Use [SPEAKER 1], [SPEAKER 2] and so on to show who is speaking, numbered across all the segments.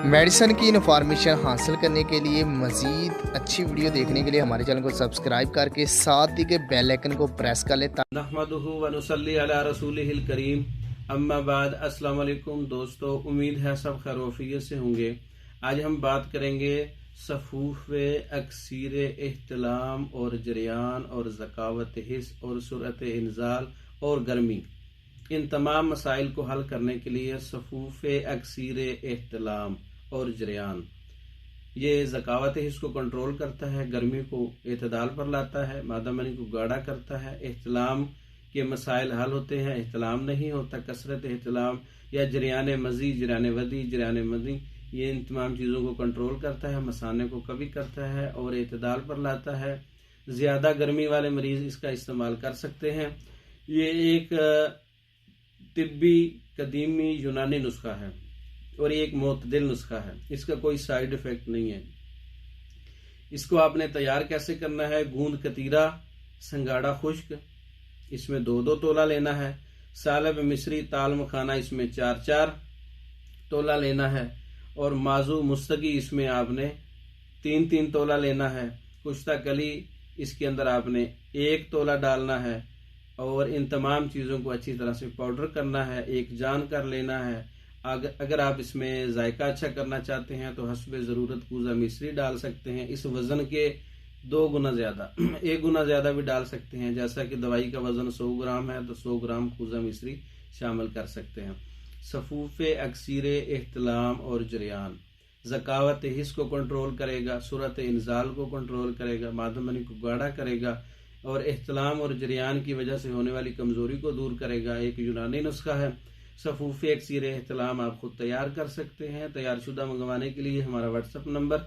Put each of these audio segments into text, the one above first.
[SPEAKER 1] Medicine की information हासिल करने के लिए मज़ीद अच्छी वीडियो देखने के लिए हमारे चैनल को सब्सक्राइब करके साथ ही के बेल आइकन को प्रेस कर ले।
[SPEAKER 2] नहमदुहु व नुसल्ली अला रसूलिहिल करीम, अम्मा बाद। अस्सलाम वालेकुम दोस्तों, उम्मीद है सब खैर वफियत से होंगे। आज हम बात करेंगे सफूफ अक्सीर एहतलाम और जरियान और ज़कावत हिस्स और सूरत इंजाल और गर्मी, इन तमाम मसाइल को हल करने के लिए सफूफ अक्सीर एहतलाम और जरियान ये ज़कावत हिस्स को कंट्रोल करता है, गर्मी को एतदाल पर लाता है, मादा मनी को गाढ़ा करता है, एहतलाम के मसाइल हल होते हैं, एहतलाम नहीं होता, कसरत एहतलाम या जरियान मजी, जरियान वदी, जरियान मदी, ये इन तमाम चीज़ों को कंट्रोल करता है, मसाने को कभी करता है और एतदाल पर लाता है। ज़्यादा गर्मी वाले मरीज़ इसका इस्तेमाल कर सकते हैं। ये एक तिब्बी कदीमी यूनानी नुस्खा है और ये एक मोतदिल नुस्खा है, इसका कोई साइड इफेक्ट नहीं है। इसको आपने तैयार कैसे करना है? गूंद कतीरा, संगाड़ा खुश्क, इसमें 2-2 तोला लेना है। सालब मिस्री, ताल मखाना, इसमें 4-4 तोला लेना है। और माजू मुस्तगी, इसमें आपने 3-3 तोला लेना है। कुश्ता कली, इसके अंदर आपने 1 तोला डालना है। और इन तमाम चीज़ों को अच्छी तरह से पाउडर करना है, एक जान कर लेना है। अगर आप इसमें जायका अच्छा करना चाहते हैं तो हस्ब ज़रूरत कूज़ा मिश्री डाल सकते हैं, इस वज़न के 2 गुना ज़्यादा, 1 गुना ज़्यादा भी डाल सकते हैं। जैसा कि दवाई का वज़न 100 ग्राम है तो 100 ग्राम कूज़ा मिश्री शामिल कर सकते हैं। सफूफ अक्सीर एहतलाम और जरियान ज़कावत हिस्स को कंट्रोल करेगा, सूरत इंजाल को कंट्रोल करेगा, मादमनी को गाढ़ा करेगा और एहतलाम और जरियान की वजह से होने वाली कमज़ोरी को दूर करेगा। एक यूनानी नुस्खा है। सफूफ अक्सीर एहतलाम आप खुद तैयार कर सकते हैं। तैयार शुदा मंगवाने के लिए हमारा व्हाट्सअप नंबर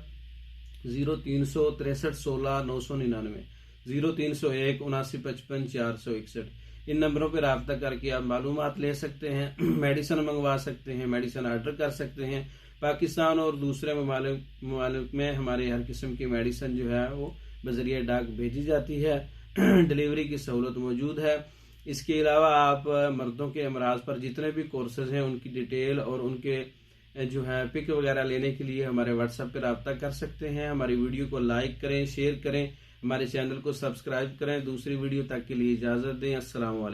[SPEAKER 2] 0363 16 999, 0301 79 55 461, इन नंबरों पर रब्ता करके आप मालूमात ले सकते हैं, मेडिसिन मंगवा सकते हैं, मेडिसिन ऑर्डर कर सकते हैं। पाकिस्तान और दूसरे ममालिक में हमारे हर किस्म की मेडिसिन जो है वो बजरिया डाक भेजी जाती है। डिलीवरी की सहूलत मौजूद है। इसके अलावा आप मर्दों के अमराज पर जितने भी कोर्सेज हैं उनकी डिटेल और उनके जो है पिक वगैरह लेने के लिए हमारे व्हाट्सएप पर रब्ता कर सकते हैं। हमारी वीडियो को लाइक करें, शेयर करें, हमारे चैनल को सब्सक्राइब करें। दूसरी वीडियो तक के लिए इजाज़त दें। अस्सलाम वालेकुम।